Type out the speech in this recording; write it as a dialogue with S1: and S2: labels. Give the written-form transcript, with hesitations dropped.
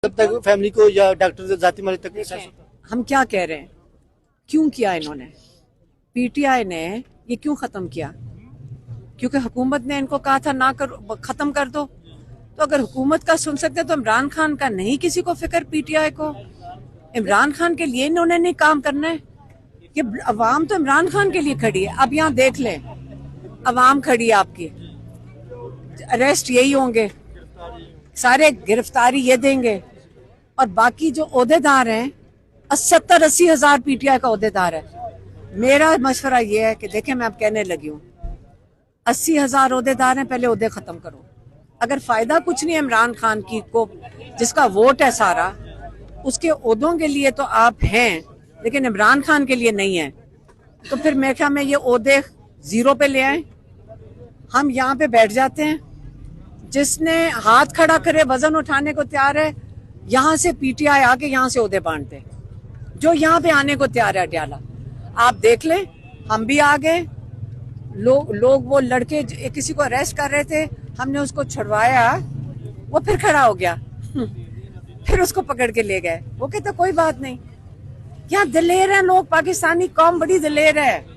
S1: तब तक फैमिली को या डॉक्टर जाति माली तक नहीं
S2: देखें, हम क्या कह रहे हैं, क्यों किया इन्होंने, पीटीआई ने ये क्यों खत्म किया? क्योंकि हुकूमत ने इनको कहा था ना करो, खत्म कर दो। तो अगर हुकूमत का सुन सकते तो इमरान खान का नहीं किसी को फिक्र, पीटीआई को इमरान खान के लिए इन्होंने नहीं काम करना है। ये अवाम तो इमरान खान के लिए खड़ी है। अब यहाँ देख लें, अवाम खड़ी है आपकी, अरेस्ट यही होंगे, सारे गिरफ्तारी ये देंगे, और बाकी जो ओहदेदार हैं 70-80 हजार पीटीआई का ओहदेदार है। मेरा मशवरा ये है कि देखें, मैं अब कहने लगी हूँ, 80 हजार ओहदेदार हैं, पहले ओहदे खत्म करो। अगर फायदा कुछ नहीं है इमरान खान की को, जिसका वोट है सारा, उसके ओहदों के लिए तो आप हैं, लेकिन इमरान खान के लिए नहीं है, तो फिर मेरे ख्याल में ये ओहदे जीरो पे ले आए। हम यहाँ पे बैठ जाते हैं, जिसने हाथ खड़ा करे, वजन उठाने को तैयार है, यहाँ से पीटीआई आके यहाँ से ओहदे बांटते, जो यहाँ पे आने को तैयार है अडयाला। आप देख लें, हम भी आ गए, लोग वो लड़के किसी को अरेस्ट कर रहे थे, हमने उसको छुड़वाया, वो फिर खड़ा हो गया, फिर उसको पकड़ के ले गए। वो कहते कोई बात नहीं। यहाँ दिलेर है लोग, पाकिस्तानी कौम बड़ी दिलेर है।